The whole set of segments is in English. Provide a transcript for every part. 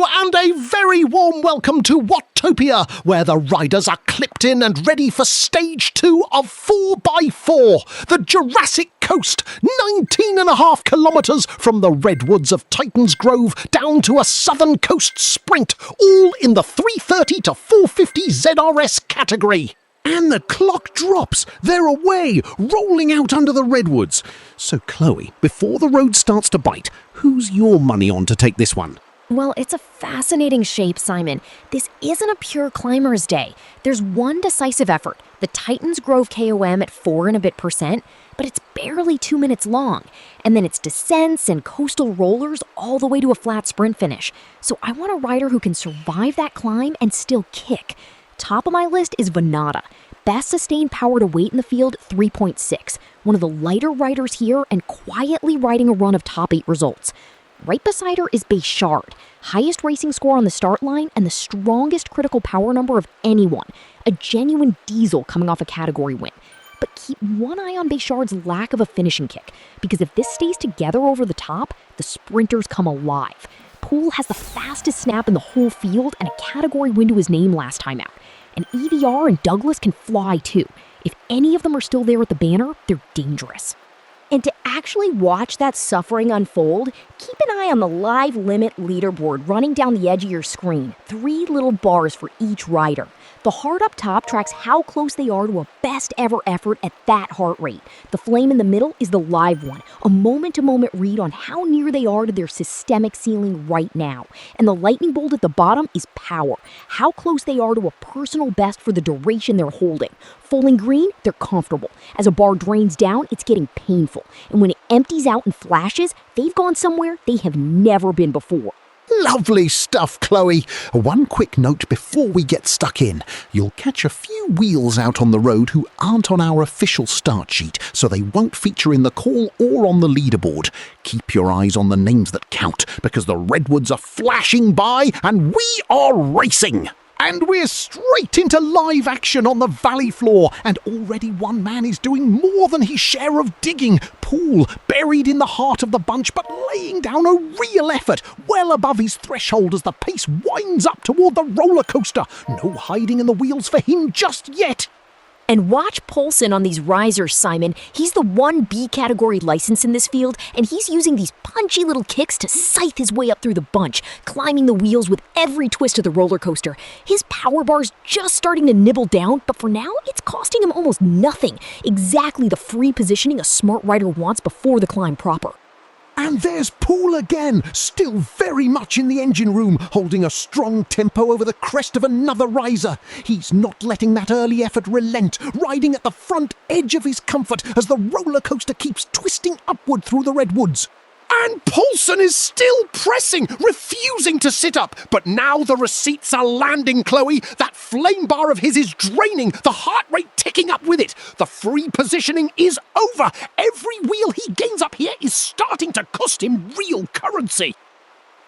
Hello and a very warm welcome to Watopia, where the riders are clipped in and ready for stage 2 of 4x4, the Jurassic Coast, 19.5 kilometres from the redwoods of Titans Grove down to a southern coast sprint, all in the 330 to 450 ZRS category. And the clock drops. They're away, rolling out under the redwoods. So, Chloe, before the road starts to bite, who's your money on to take this one? Well, it's a fascinating shape, Simon. This isn't a pure climber's day. There's one decisive effort, the Titans Grove KOM at 4 and a bit %, but it's barely 2 minutes long. And then it's descents and coastal rollers all the way to a flat sprint finish. So I want a rider who can survive that climb and still kick. Top of my list is Vanatta. Best sustained power to weight in the field, 3.6. One of the lighter riders here and quietly riding a run of top 8 results. Right beside her is Béchard, highest racing score on the start line and the strongest critical power number of anyone. A genuine diesel coming off a category win. But keep one eye on Béchard's lack of a finishing kick, because if this stays together over the top, the sprinters come alive. Poole has the fastest snap in the whole field and a category win to his name last time out. And EVR and Douglas can fly too. If any of them are still there at the banner, they're dangerous. And to actually watch that suffering unfold, keep an eye on the live Limit Leaderboard running down the edge of your screen. 3 little bars for each rider. The heart up top tracks how close they are to a best ever effort at that heart rate. The flame in the middle is the live one, a moment-to-moment read on how near they are to their systemic ceiling right now. And the lightning bolt at the bottom is power, how close they are to a personal best for the duration they're holding. Falling green, they're comfortable. As a bar drains down, it's getting painful. And when it empties out and flashes, they've gone somewhere they have never been before. Lovely stuff, Chloe. One quick note before we get stuck in. You'll catch a few wheels out on the road who aren't on our official start sheet, so they won't feature in the call or on the leaderboard. Keep your eyes on the names that count, because the redwoods are flashing by and we are racing. And we're straight into live action on the valley floor, and already one man is doing more than his share of digging. Poole, buried in the heart of the bunch, but laying down a real effort, well above his threshold as the pace winds up toward the roller coaster. No hiding in the wheels for him just yet. And watch Polson on these risers, Simon. He's the 1B category license in this field, and he's using these punchy little kicks to scythe his way up through the bunch, climbing the wheels with every twist of the roller coaster. His power bar's just starting to nibble down, but for now, it's costing him almost nothing. Exactly the free positioning a smart rider wants before the climb proper. And there's Poole again, still very much in the engine room, holding a strong tempo over the crest of another riser. He's not letting that early effort relent, riding at the front edge of his comfort as the roller coaster keeps twisting upward through the redwoods. And Polson is still pressing, refusing to sit up. But now the receipts are landing, Chloe. That flame bar of his is draining, the heart rate ticking up with it. The free positioning is over. Every wheel he gains up here is starting to cost him real currency.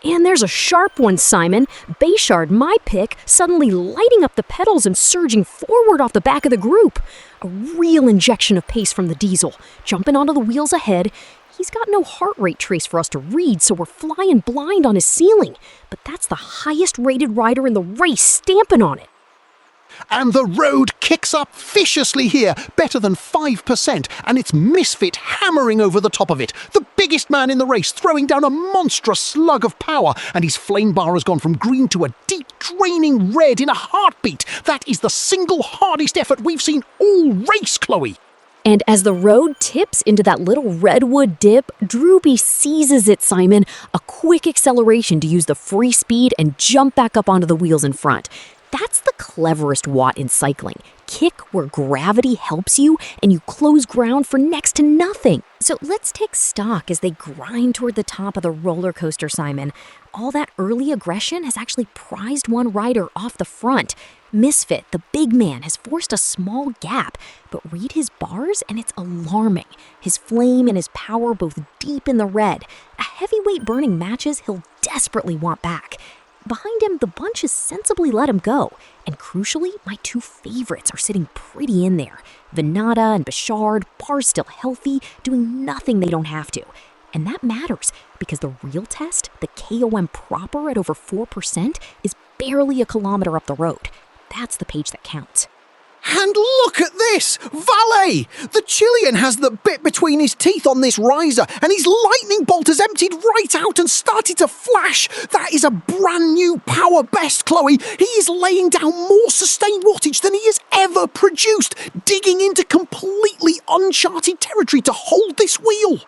And there's a sharp one, Simon. Béchard, my pick, suddenly lighting up the pedals and surging forward off the back of the group. A real injection of pace from the diesel, jumping onto the wheels ahead. He's got no heart rate trace for us to read, so we're flying blind on his ceiling. But that's the highest rated rider in the race stamping on it. And the road kicks up viciously here, better than 5%, and it's Misfit hammering over the top of it. The biggest man in the race throwing down a monstrous slug of power, and his flame bar has gone from green to a deep, draining red in a heartbeat. That is the single hardest effort we've seen all race, Chloe. And as the road tips into that little redwood dip, DrewB seizes it, Simon. A quick acceleration to use the free speed and jump back up onto the wheels in front. That's the cleverest Watt in cycling. Kick where gravity helps you, and you close ground for next to nothing. So let's take stock as they grind toward the top of the roller coaster, Simon. All that early aggression has actually prized one rider off the front. Misfit, the big man, has forced a small gap, but read his bars and it's alarming. His flame and his power both deep in the red. A heavyweight burning matches he'll desperately want back. Behind him, the bunch has sensibly let him go. And crucially, my 2 favorites are sitting pretty in there. Vanatta and Béchard, bars still healthy, doing nothing they don't have to. And that matters because the real test, the KOM proper at over 4%, is barely a kilometer up the road. That's the page that counts. And look at this! Valle! The Chilean has the bit between his teeth on this riser, and his lightning bolt has emptied right out and started to flash. That is a brand new power best, Chloe. He is laying down more sustained wattage than he has ever produced, digging into completely uncharted territory to hold this wheel.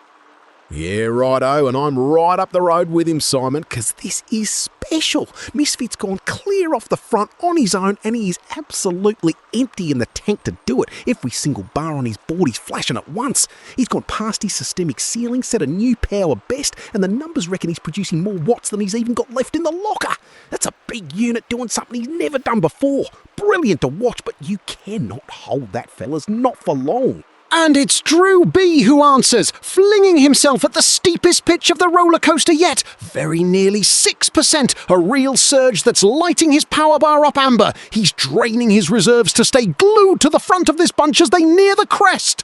Yeah, righto, and I'm right up the road with him, Simon, because this is special. Misfit's gone clear off the front on his own, and he is absolutely empty in the tank to do it. Every single bar on his board he's flashing at once. He's gone past his systemic ceiling, set a new power best, and the numbers reckon he's producing more watts than he's even got left in the locker. That's a big unit doing something he's never done before. Brilliant to watch, but you cannot hold that, fellas, not for long. And it's DrewB who answers, flinging himself at the steepest pitch of the roller coaster yet, very nearly 6%, a real surge that's lighting his power bar up amber. He's draining his reserves to stay glued to the front of this bunch as they near the crest.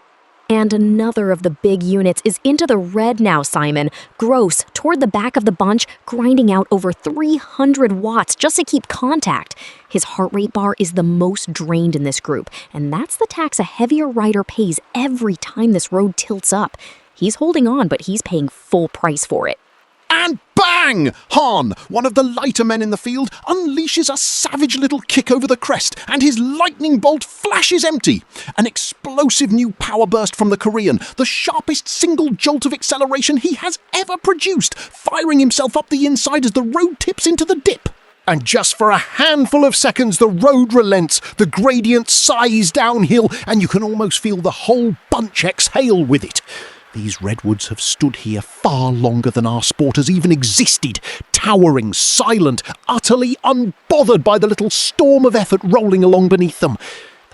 And another of the big units is into the red now, Simon. Gross, toward the back of the bunch, grinding out over 300 watts just to keep contact. His heart rate bar is the most drained in this group, and that's the tax a heavier rider pays every time this road tilts up. He's holding on, but he's paying full price for it. And bang! Han, one of the lighter men in the field, unleashes a savage little kick over the crest, and his lightning bolt flashes empty. An explosive new power burst from the Korean, the sharpest single jolt of acceleration he has ever produced, firing himself up the inside as the road tips into the dip. And just for a handful of seconds, the road relents, the gradient sighs downhill, and you can almost feel the whole bunch exhale with it. These redwoods have stood here far longer than our sport has even existed, towering, silent, utterly unbothered by the little storm of effort rolling along beneath them.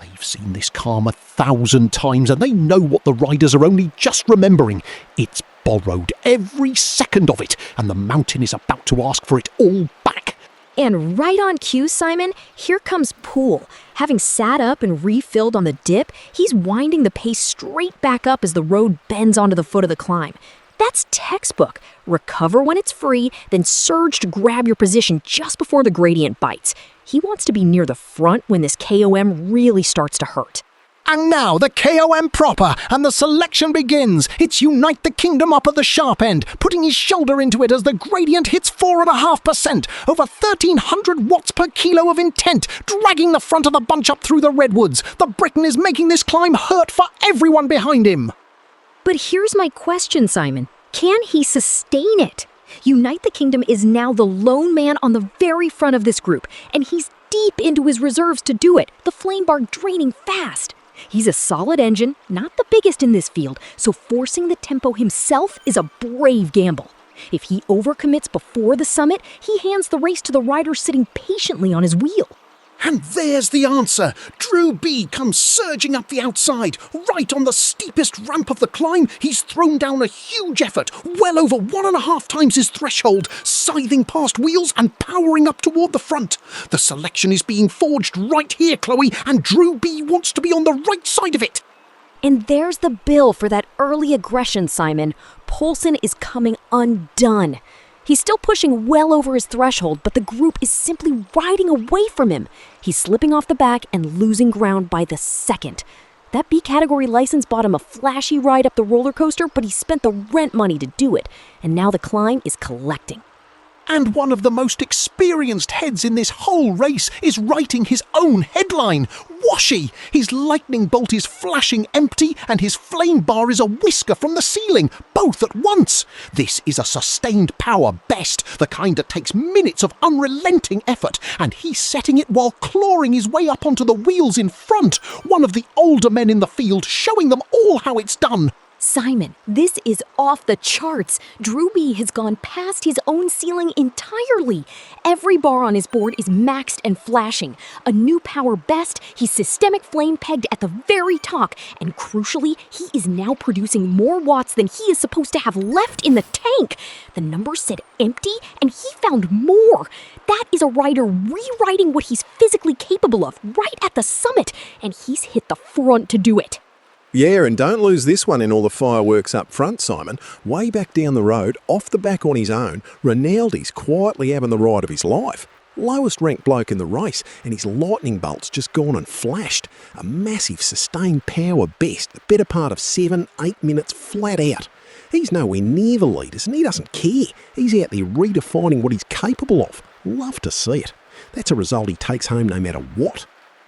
They've seen this calm 1,000 times, and they know what the riders are only just remembering. It's borrowed, every second of it, and the mountain is about to ask for it all back. And right on cue, Simon, here comes Poole. Having sat up and refilled on the dip, he's winding the pace straight back up as the road bends onto the foot of the climb. That's textbook. Recover when it's free, then surge to grab your position just before the gradient bites. He wants to be near the front when this KOM really starts to hurt. And now the KOM proper, and the selection begins. It's UniteTheKingdom up at the sharp end, putting his shoulder into it as the gradient hits 4.5%, over 1,300 watts per kilo of intent, dragging the front of the bunch up through the redwoods. The Briton is making this climb hurt for everyone behind him. But here's my question, Simon. Can he sustain it? UniteTheKingdom is now the lone man on the very front of this group, and he's deep into his reserves to do it, the flame bar draining fast. He's a solid engine, not the biggest in this field, so forcing the tempo himself is a brave gamble. If he overcommits before the summit, he hands the race to the rider sitting patiently on his wheel. And there's the answer. DrewB comes surging up the outside. Right on the steepest ramp of the climb, he's thrown down a huge effort, well over 1.5 times his threshold, scything past wheels and powering up toward the front. The selection is being forged right here, Chloe, and DrewB wants to be on the right side of it. And there's the bill for that early aggression, Simon. Polson is coming undone. He's still pushing well over his threshold, but the group is simply riding away from him. He's slipping off the back and losing ground by the second. That B category license bought him a flashy ride up the roller coaster, but he spent the rent money to do it, and now the climb is collecting. And one of the most experienced heads in this whole race is writing his own headline. Washi! His lightning bolt is flashing empty and his flame bar is a whisker from the ceiling, both at once. This is a sustained power best, the kind that takes minutes of unrelenting effort, and he's setting it while clawing his way up onto the wheels in front, one of the older men in the field showing them all how it's done. Simon, this is off the charts. DrewB has gone past his own ceiling entirely. Every bar on his board is maxed and flashing. A new power best, he's systemic flame pegged at the very top, and crucially, he is now producing more watts than he is supposed to have left in the tank. The numbers said empty, and he found more. That is a rider rewriting what he's physically capable of right at the summit, and he's hit the front to do it. Yeah, and don't lose this one in all the fireworks up front, Simon. Way back down the road, off the back on his own, Rinaldi's quietly having the ride of his life. Lowest ranked bloke in the race, and his lightning bolt's just gone and flashed. A massive sustained power best, the better part of 7-8 minutes flat out. He's nowhere near the leaders, and he doesn't care. He's out there redefining what he's capable of. Love to see it. That's a result he takes home no matter what.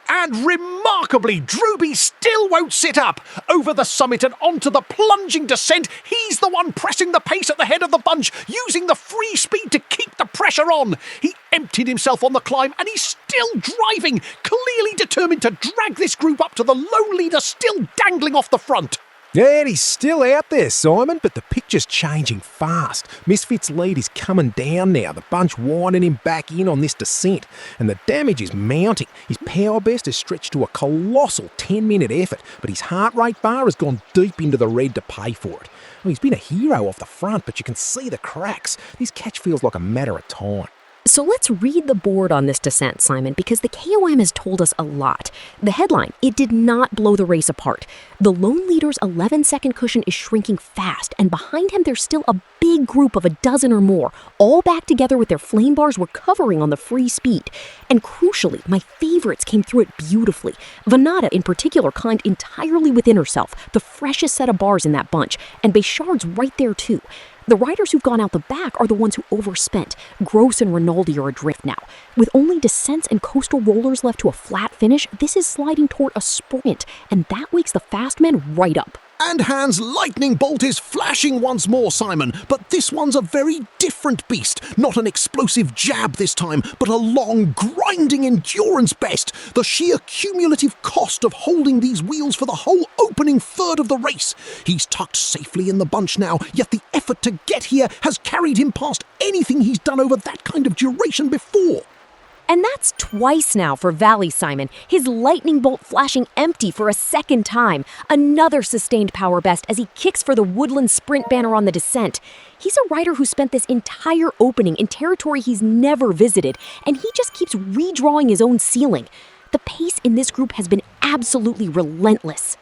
And remarkably, DrewB still won't sit up. Over the summit and onto the plunging descent, he's the one pressing the pace at the head of the bunch, using the free speed to keep the pressure on. He emptied himself on the climb and he's still driving, clearly determined to drag this group up to the lone leader still dangling off the front. Yeah, and he's still out there, Simon, but the picture's changing fast. Misfit's lead is coming down now, the bunch winding him back in on this descent, and the damage is mounting. His power best is stretched to a colossal 10-minute effort, but his heart rate bar has gone deep into the red to pay for it. Well, he's been a hero off the front, but you can see the cracks. This catch feels like a matter of time. So let's read the board on this descent, Simon, because the KOM has told us a lot. The headline, it did not blow the race apart. The lone leader's 11-second cushion is shrinking fast, and behind him there's still a big group of a dozen or more, all back together with their flame bars recovering on the free speed. And crucially, my favorites came through it beautifully. Vanatta, in particular, climbed entirely within herself, the freshest set of bars in that bunch, and Béchard's right there too. The riders who've gone out the back are the ones who overspent. Gross and Rinaldi are adrift now. With only descents and coastal rollers left to a flat finish, this is sliding toward a sprint, and that wakes the fast men right up. And Hans' lightning bolt is flashing once more, Simon, but this one's a very different beast. Not an explosive jab this time, but a long, grinding endurance best. The sheer cumulative cost of holding these wheels for the whole opening third of the race. He's tucked safely in the bunch now, yet the effort to get here has carried him past anything he's done over that kind of duration before. And that's twice now for Valle, Simon. His lightning bolt flashing empty for a second time. Another sustained power best as he kicks for the woodland sprint banner on the descent. He's a rider who spent this entire opening in territory he's never visited, and he just keeps redrawing his own ceiling. The pace in this group has been absolutely relentless.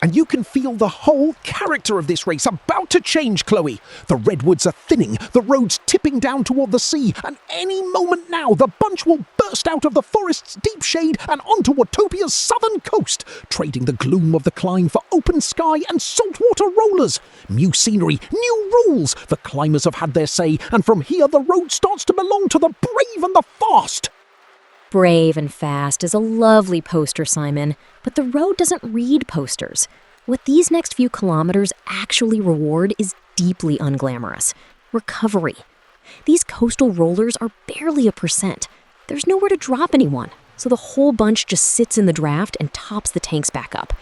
And you can feel the whole character of this race about to change, Chloe. The redwoods are thinning, the road's tipping down toward the sea, and any moment now the bunch will burst out of the forest's deep shade and onto Watopia's southern coast, trading the gloom of the climb for open sky and saltwater rollers. New scenery, new rules. The climbers have had their say, and from here the road starts to belong to the brave and the fast. Brave and fast is a lovely poster, Simon, but the road doesn't read posters. What these next few kilometers actually reward is deeply unglamorous. Recovery. These coastal rollers are barely 1%. There's nowhere to drop anyone, so the whole bunch just sits in the draft and tops the tanks back up.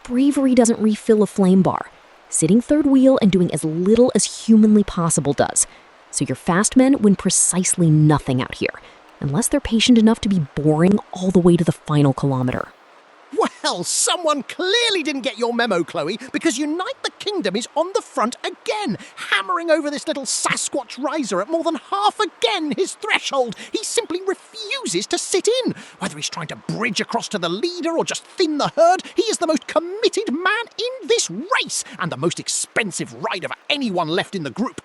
Bravery doesn't refill a flame bar. Sitting third wheel and doing as little as humanly possible does. So your fast men win precisely nothing out here, unless they're patient enough to be boring all the way to the final kilometer. Well, someone clearly didn't get your memo, Chloe, because UniteTheKingdom is on the front again, hammering over this little Sasquatch riser at more than half again his threshold. He simply refuses to sit in. Whether he's trying to bridge across to the leader or just thin the herd, he is the most committed man in this race and the most expensive rider for anyone left in the group.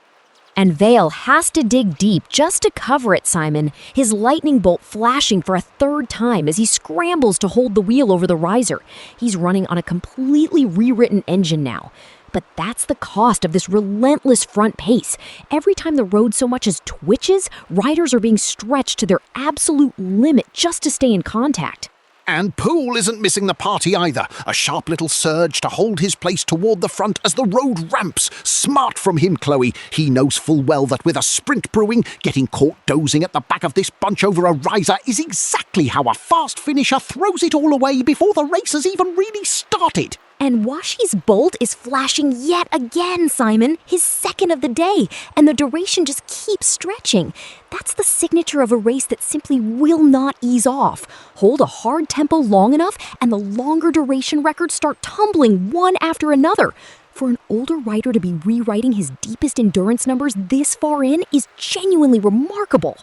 And Vale has to dig deep just to cover it, Simon, his lightning bolt flashing for a third time as he scrambles to hold the wheel over the riser. He's running on a completely rewritten engine now. But that's the cost of this relentless front pace. Every time the road so much as twitches, riders are being stretched to their absolute limit just to stay in contact. And Poole isn't missing the party either. A sharp little surge to hold his place toward the front as the road ramps. Smart from him, Chloe. He knows full well that with a sprint brewing, getting caught dozing at the back of this bunch over a riser is exactly how a fast finisher throws it all away before the race has even really started. And Washi's bolt is flashing yet again, Simon, his second of the day, and the duration just keeps stretching. That's the signature of a race that simply will not ease off. Hold a hard tempo long enough, and the longer duration records start tumbling one after another. For an older rider to be rewriting his deepest endurance numbers this far in is genuinely remarkable.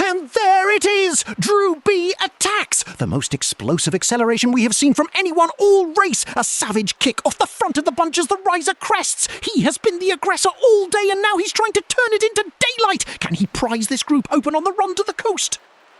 And there it is! DrewB attacks! The most explosive acceleration we have seen from anyone all race. A savage kick off the front of the bunch as the riser crests. He has been the aggressor all day and now he's trying to turn it into daylight. Can he prize this group open on the run to the coast?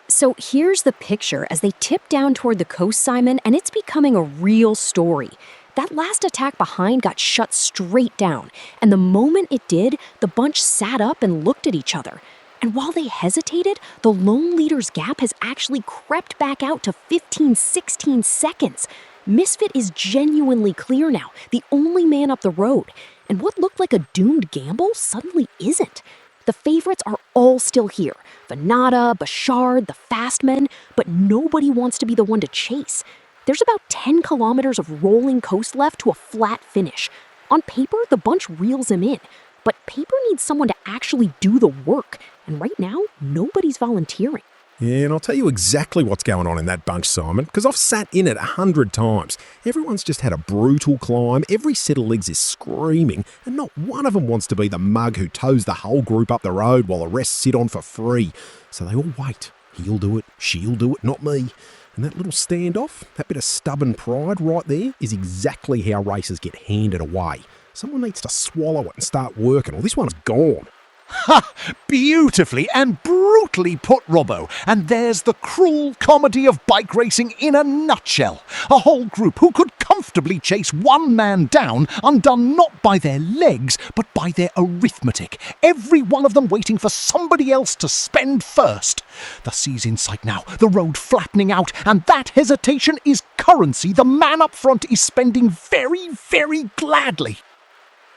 So here's the picture as they tip down toward the coast, Simon, and it's becoming a real story. That last attack behind got shut straight down, and the moment it did, the bunch sat up and looked at each other. And while they hesitated, the lone leader's gap has actually crept back out to 15-16 seconds. Misfit is genuinely clear now, the only man up the road. And what looked like a doomed gamble suddenly isn't. The favorites are all still here. Vanatta, Béchard, the fast men, but nobody wants to be the one to chase. There's about 10 kilometers of rolling coast left to a flat finish. On paper, the bunch reels him in. But paper needs someone to actually do the work. And right now, nobody's volunteering. Yeah, and I'll tell you exactly what's going on in that bunch, Simon, because I've sat in it 100 times. Everyone's just had a brutal climb, every set of legs is screaming, and not one of them wants to be the mug who tows the whole group up the road while the rest sit on for free. So they all wait. He'll do it, she'll do it, not me. And that little standoff, that bit of stubborn pride right there, is exactly how races get handed away. Someone needs to swallow it and start working, or this one's gone. Ha! Beautifully and brutally put, Robbo. And there's the cruel comedy of bike racing in a nutshell. A whole group who could comfortably chase one man down, undone not by their legs, but by their arithmetic. Every one of them waiting for somebody else to spend first. The sea's in sight now, the road flattening out, and that hesitation is currency the man up front is spending very, very gladly.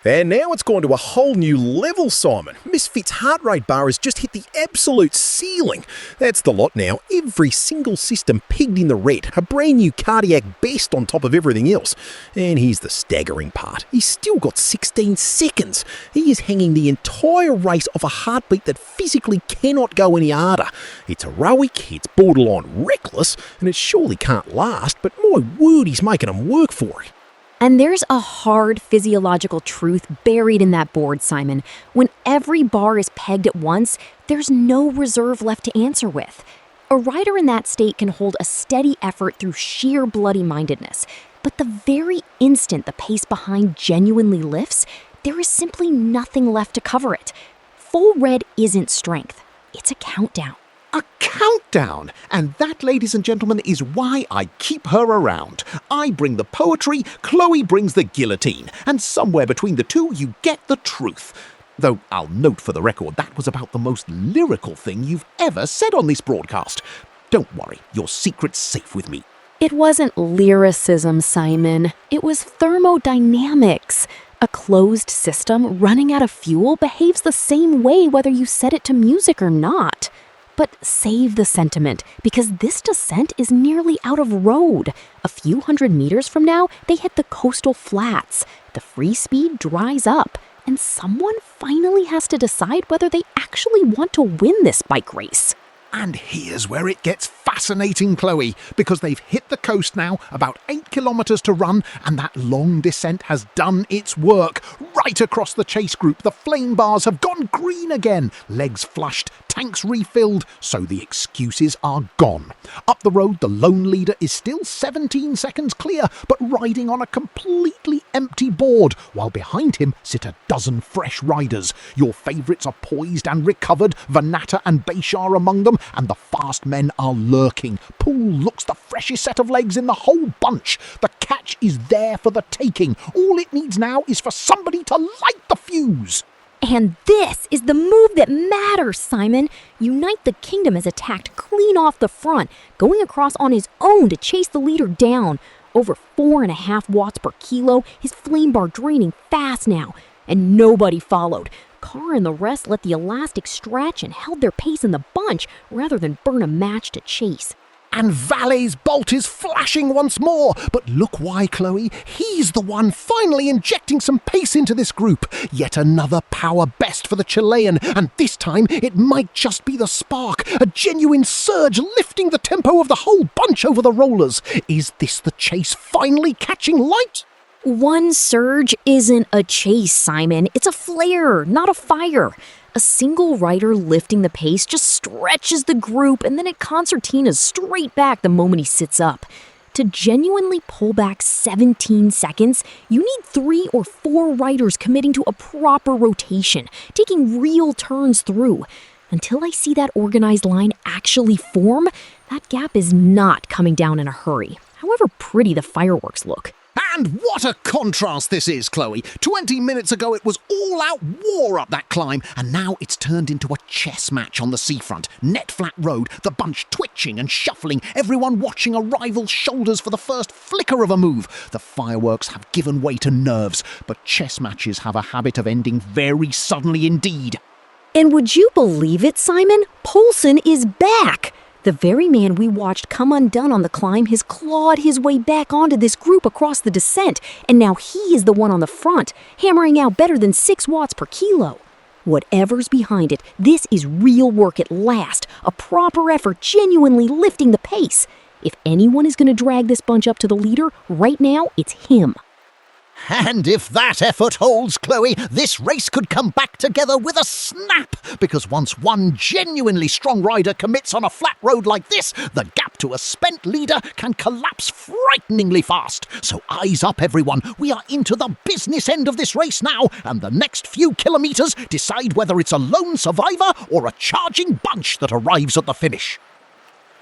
And now it's gone to a whole new level, Simon. Misfit's heart rate bar has just hit the absolute ceiling. That's the lot now. Every single system pegged in the red. A brand new cardiac best on top of everything else. And here's the staggering part. He's still got 16 seconds. He is hanging the entire race off a heartbeat that physically cannot go any harder. It's heroic, it's borderline reckless, and it surely can't last, but my word, he's making them work for it. And there's a hard physiological truth buried in that board, Simon. When every bar is pegged at once, there's no reserve left to answer with. A rider in that state can hold a steady effort through sheer bloody-mindedness. But the very instant the pace behind genuinely lifts, there is simply nothing left to cover it. Full red isn't strength. It's a countdown. A countdown! And that, ladies and gentlemen, is why I keep her around. I bring the poetry, Chloe brings the guillotine, and somewhere between the two you get the truth. Though I'll note for the record that was about the most lyrical thing you've ever said on this broadcast. Don't worry, your secret's safe with me. It wasn't lyricism, Simon. It was thermodynamics. A closed system running out of fuel behaves the same way whether you set it to music or not. But save the sentiment, because this descent is nearly out of road. A few hundred meters from now, they hit the coastal flats. The free speed dries up, and someone finally has to decide whether they actually want to win this bike race. And here's where it gets fascinating, Chloe, because they've hit the coast now, about 8 kilometres to run, and that long descent has done its work. Right across the chase group, the flame bars have gone green again, legs flushed, tanks refilled, so the excuses are gone. Up the road, the lone leader is still 17 seconds clear, but riding on a completely empty board, while behind him sit a dozen fresh riders. Your favourites are poised and recovered, Vanatta and Béchard among them, and the fast men are lurking. Poole looks the freshest set of legs in the whole bunch. The catch is there for the taking. All it needs now is for somebody to light the fuse. And this is the move that matters, Simon. UniteTheKingdom has attacked clean off the front, going across on his own to chase the leader down. Over 4.5 watts per kilo, his flame bar draining fast now. And nobody followed. Carara and the rest let the elastic stretch and held their pace in the bunch rather than burn a match to chase. And Valle's bolt is flashing once more. But look why, Chloe. He's the one finally injecting some pace into this group. Yet another power best for the Chilean. And this time, it might just be the spark. A genuine surge lifting the tempo of the whole bunch over the rollers. Is this the chase finally catching light? One surge isn't a chase, Simon. It's a flare, not a fire. A single rider lifting the pace just stretches the group, and then it concertinas straight back the moment he sits up. To genuinely pull back 17 seconds, you need 3 or 4 riders committing to a proper rotation, taking real turns through. Until I see that organized line actually form, that gap is not coming down in a hurry, however pretty the fireworks look. And what a contrast this is, Chloe. 20 minutes ago it was all-out war up that climb, and now it's turned into a chess match on the seafront. Net-flat road, the bunch twitching and shuffling, everyone watching a rival's shoulders for the first flicker of a move. The fireworks have given way to nerves, but chess matches have a habit of ending very suddenly indeed. And would you believe it, Simon? Polson is back! The very man we watched come undone on the climb has clawed his way back onto this group across the descent, and now he is the one on the front, hammering out better than 6 watts per kilo. Whatever's behind it, this is real work at last, a proper effort genuinely lifting the pace. If anyone is going to drag this bunch up to the leader, right now it's him. And if that effort holds, Chloe, this race could come back together with a snap, because once one genuinely strong rider commits on a flat road like this, the gap to a spent leader can collapse frighteningly fast. So eyes up, everyone. We are into the business end of this race now, and the next few kilometres decide whether it's a lone survivor or a charging bunch that arrives at the finish.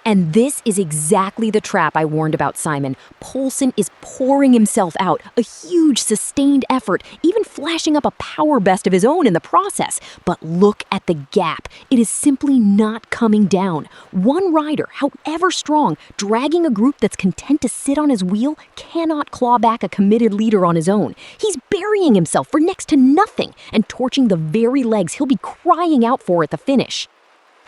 And this is exactly the trap I warned about, Simon. Polson is pouring himself out, a huge sustained effort, even flashing up a power best of his own in the process. But look at the gap. It is simply not coming down. One rider, however strong, dragging a group that's content to sit on his wheel, cannot claw back a committed leader on his own. He's burying himself for next to nothing and torching the very legs he'll be crying out for at the finish.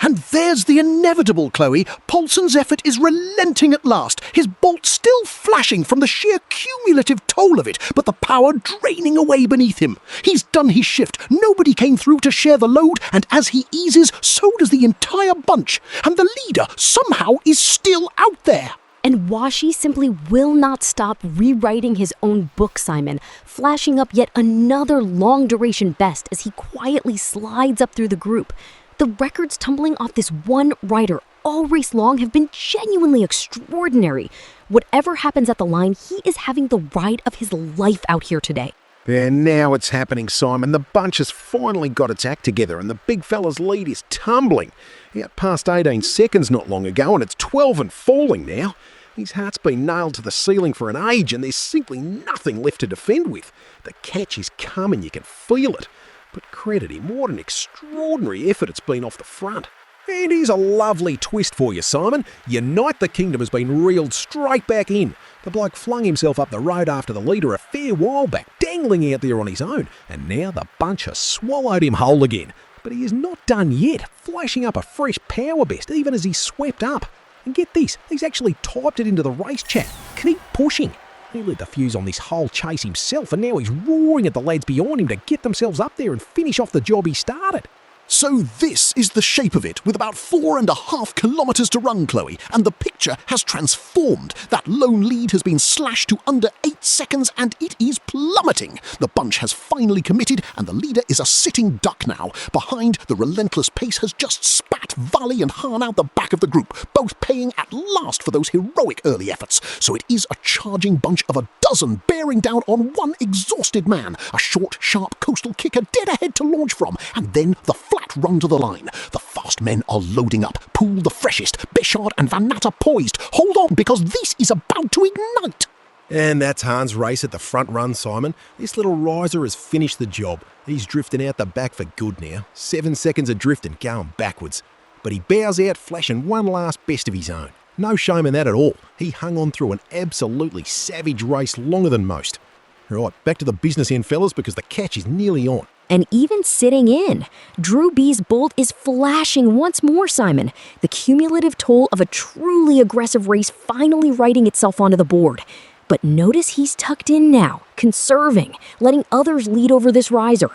And there's the inevitable, Chloe. Polson's effort is relenting at last, his bolt still flashing from the sheer cumulative toll of it, but the power draining away beneath him. He's done his shift, nobody came through to share the load, and as he eases, so does the entire bunch, and the leader somehow is still out there. And Washi simply will not stop rewriting his own book, Simon, flashing up yet another long-duration best as he quietly slides up through the group. The records tumbling off this one rider all race long have been genuinely extraordinary. Whatever happens at the line, he is having the ride of his life out here today. And now it's happening, Simon. The bunch has finally got its act together and the big fella's lead is tumbling. He had passed 18 seconds not long ago and it's 12 and falling now. His heart's been nailed to the ceiling for an age and there's simply nothing left to defend with. The catch is coming, you can feel it. But credit him, what an extraordinary effort it's been off the front. And here's a lovely twist for you, Simon. UniteTheKingdom has been reeled straight back in. The bloke flung himself up the road after the leader a fair while back, dangling out there on his own, and now the bunch has swallowed him whole again. But he is not done yet, flashing up a fresh power best even as he swept up. And get this, he's actually typed it into the race chat. Keep pushing. He lit the fuse on this whole chase himself, and now he's roaring at the lads behind him to get themselves up there and finish off the job he started. So this is the shape of it, with about 4.5 kilometres to run, Chloe, and the picture has transformed. That lone lead has been slashed to under 8 seconds, and it is plummeting. The bunch has finally committed, and the leader is a sitting duck now. Behind, the relentless pace has just spat Valle and Hahn out the back of the group, both paying at last for those heroic early efforts. So it is a charging bunch of a dozen bearing down on one exhausted man, a short, sharp coastal kicker dead ahead to launch from, and then the flat run to the line. The fast men are loading up. Poole the freshest, Béchard and Vanatta poised. Hold on, because this is about to ignite. And that's Hahn's race at the front run, Simon. This little riser has finished the job. He's drifting out the back for good now. 7 seconds of drifting, going backwards. But he bows out, flashing one last best of his own. No shame in that at all. He hung on through an absolutely savage race longer than most. Right, back to the business end, fellas, because the catch is nearly on. And even sitting in, DrewB's bolt is flashing once more, Simon. The cumulative toll of a truly aggressive race finally writing itself onto the board. But notice he's tucked in now, conserving, letting others lead over this riser.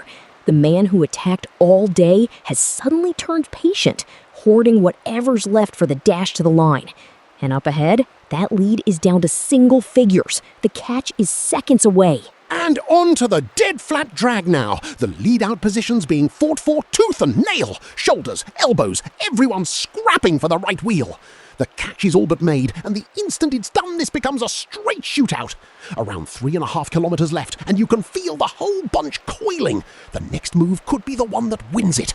The man who attacked all day has suddenly turned patient, hoarding whatever's left for the dash to the line. And up ahead, that lead is down to single figures. The catch is seconds away. And on to the dead flat drag now. The lead-out positions being fought for tooth and nail. Shoulders, elbows, everyone scrapping for the right wheel. The catch is all but made, and the instant it's done, this becomes a straight shootout. Around 3.5 kilometres left, and you can feel the whole bunch coiling. The next move could be the one that wins it.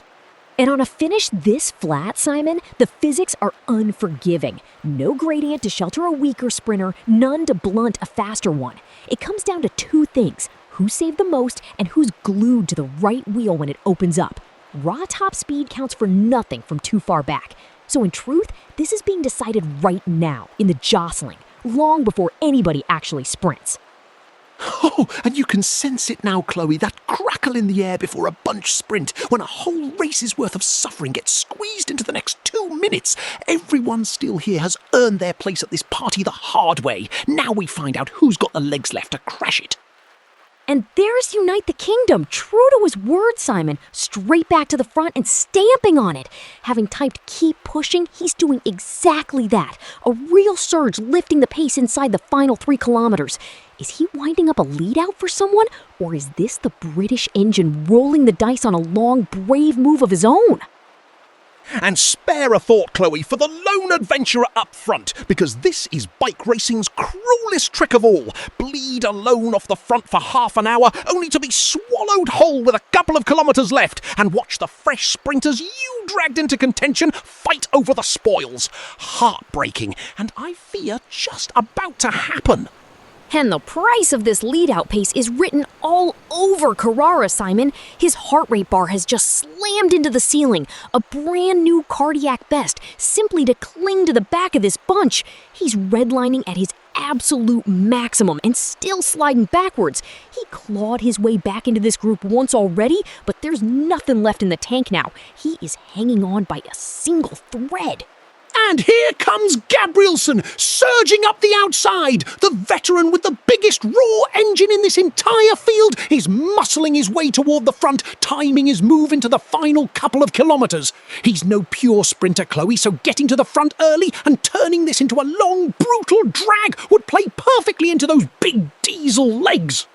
And on a finish this flat, Simon, the physics are unforgiving. No gradient to shelter a weaker sprinter, none to blunt a faster one. It comes down to two things: who saved the most and who's glued to the right wheel when it opens up. Raw top speed counts for nothing from too far back. So in truth, this is being decided right now, in the jostling, long before anybody actually sprints. Oh, and you can sense it now, Chloe, that crackle in the air before a bunch sprint, when a whole race's worth of suffering gets squeezed into the next 2 minutes. Everyone still here has earned their place at this party the hard way. Now we find out who's got the legs left to crash it. And there's UniteTheKingdom, true to his word, Simon, straight back to the front and stamping on it. Having typed keep pushing, he's doing exactly that. A real surge lifting the pace inside the final 3 kilometers. Is he winding up a lead out for someone? Or is this the British engine rolling the dice on a long, brave move of his own? And spare a thought, Chloe, for the lone adventurer up front, because this is bike racing's cruelest trick of all. Bleed alone off the front for half an hour, only to be swallowed whole with a couple of kilometres left, and watch the fresh sprinters you dragged into contention fight over the spoils. Heartbreaking, and I fear just about to happen. And the price of this lead-out pace is written all over Carara, Simon. His heart rate bar has just slammed into the ceiling, a brand new cardiac best, simply to cling to the back of this bunch. He's redlining at his absolute maximum and still sliding backwards. He clawed his way back into this group once already, but there's nothing left in the tank now. He is hanging on by a single thread. And here comes Gabrielson, surging up the outside. The veteran with the biggest raw engine in this entire field is muscling his way toward the front, timing his move into the final couple of kilometres. He's no pure sprinter, Chloe, so getting to the front early and turning this into a long, brutal drag would play perfectly into those big diesel legs.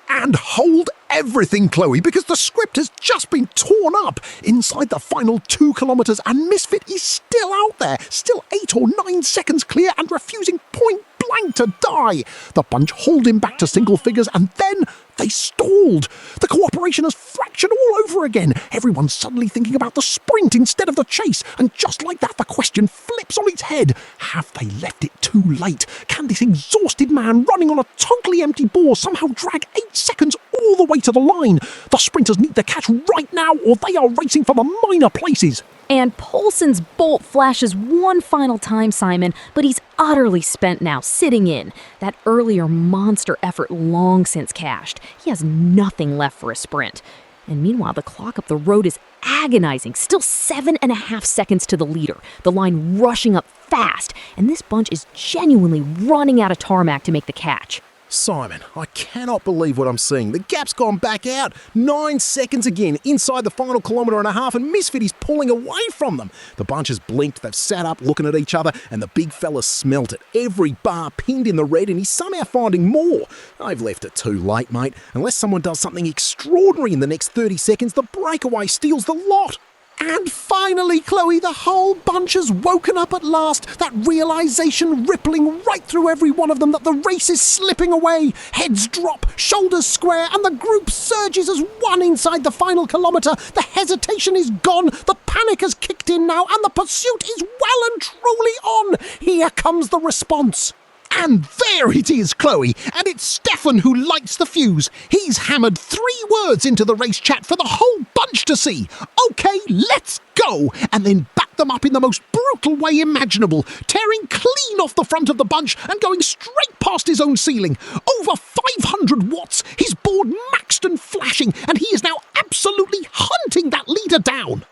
And hold everything, Chloe, because the script has just been torn up inside the final 2 kilometres, and Misfit is still out there, still 8 or 9 seconds clear and refusing point blank to die. The bunch hauled him back to single figures, and then they stalled. The cooperation has fractured all over again. Everyone's suddenly thinking about the sprint instead of the chase, and just like that, the question flips on its head. Have they left it too late? Can this exhausted man running on a totally empty bore somehow drag 8 seconds all the way to the line? The sprinters need the catch right now, or they are racing for the minor places. And Polson's bolt flashes one final time, Simon, but he's utterly spent now, sitting in. That earlier monster effort long since cashed. He has nothing left for a sprint. And meanwhile, the clock up the road is agonizing, still 7.5 seconds to the leader. The line rushing up fast, and this bunch is genuinely running out of tarmac to make the catch. Simon, I cannot believe what I'm seeing. The gap's gone back out. 9 seconds again inside the final 1.5 kilometres, and Misfit is pulling away from them. The bunch has blinked, they've sat up looking at each other, and the big fella smelt it. Every bar pinned in the red, and he's somehow finding more. I've left it too late, mate. Unless someone does something extraordinary in the next 30 seconds, the breakaway steals the lot. And finally, Chloe, the whole bunch has woken up at last, that realisation rippling right through every one of them that the race is slipping away. Heads drop, shoulders square, and the group surges as one inside the final kilometre. The hesitation is gone, the panic has kicked in now, and the pursuit is well and truly on. Here comes the response. And there it is, Chloe, and it's Stephan who lights the fuse. He's hammered 3 words into the race chat for the whole bunch to see. Okay, let's go, and then back them up in the most brutal way imaginable, tearing clean off the front of the bunch and going straight past his own ceiling. Over 500 watts, his board maxed and flashing, and he is now absolutely hunting that leader down.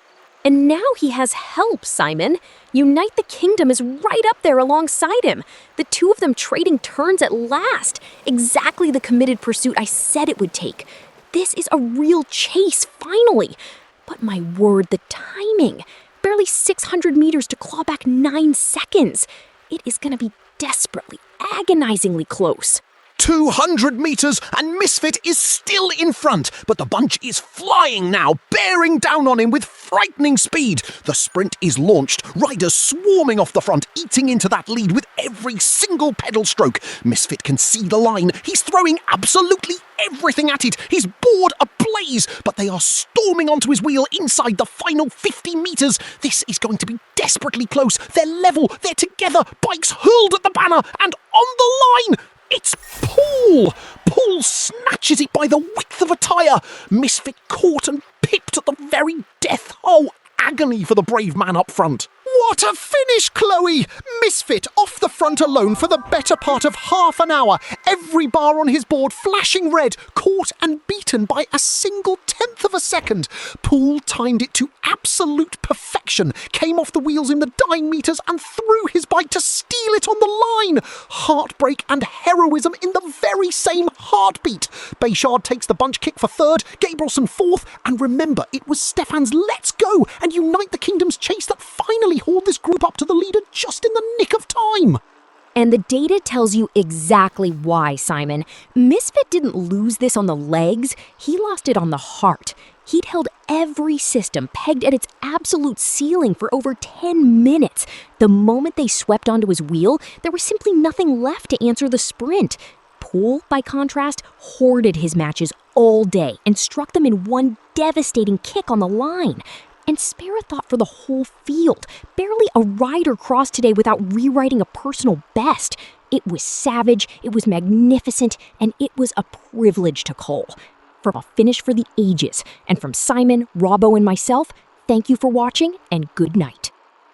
And now he has help, Simon. UniteTheKingdom is right up there alongside him. The two of them trading turns at last. Exactly the committed pursuit I said it would take. This is a real chase, finally. But my word, the timing. Barely 600 meters to claw back 9 seconds. It is going to be desperately, agonizingly close. 200 metres and Misfit is still in front, but the bunch is flying now, bearing down on him with frightening speed. The sprint is launched, riders swarming off the front, eating into that lead with every single pedal stroke. Misfit can see the line. He's throwing absolutely everything at it. His board ablaze, but they are storming onto his wheel inside the final 50 metres. This is going to be desperately close. They're level, they're together, bikes hurled at the banner and on the line. It's Poole! Poole snatches it by the width of a tyre. Misfit caught and pipped at the very death. Oh, agony for the brave man up front. What a finish, Chloe! Misfit off the front alone for the better part of half an hour. Every bar on his board flashing red, caught and beaten by a single tenth of a second. Poole timed it to absolute perfection, came off the wheels in the dying meters and threw his bike to steal it on the line. Heartbreak and heroism in the very same heartbeat. Béchard takes the bunch kick for third, Gabrielson fourth, and remember, it was Stephan's Let's Go and Unite the Kingdom's chase that finally hauled this group up to the leader just in the nick of time. And the data tells you exactly why, Simon. Misfit didn't lose this on the legs, he lost it on the heart. He'd held every system pegged at its absolute ceiling for over 10 minutes. The moment they swept onto his wheel, there was simply nothing left to answer the sprint. Poole, by contrast, hoarded his matches all day and struck them in one devastating kick on the line. And spare a thought for the whole field. Barely a rider crossed today without rewriting a personal best. It was savage, it was magnificent, and it was a privilege to call. From a finish for the ages, and from Simon, Robbo, and myself, thank you for watching, and good night.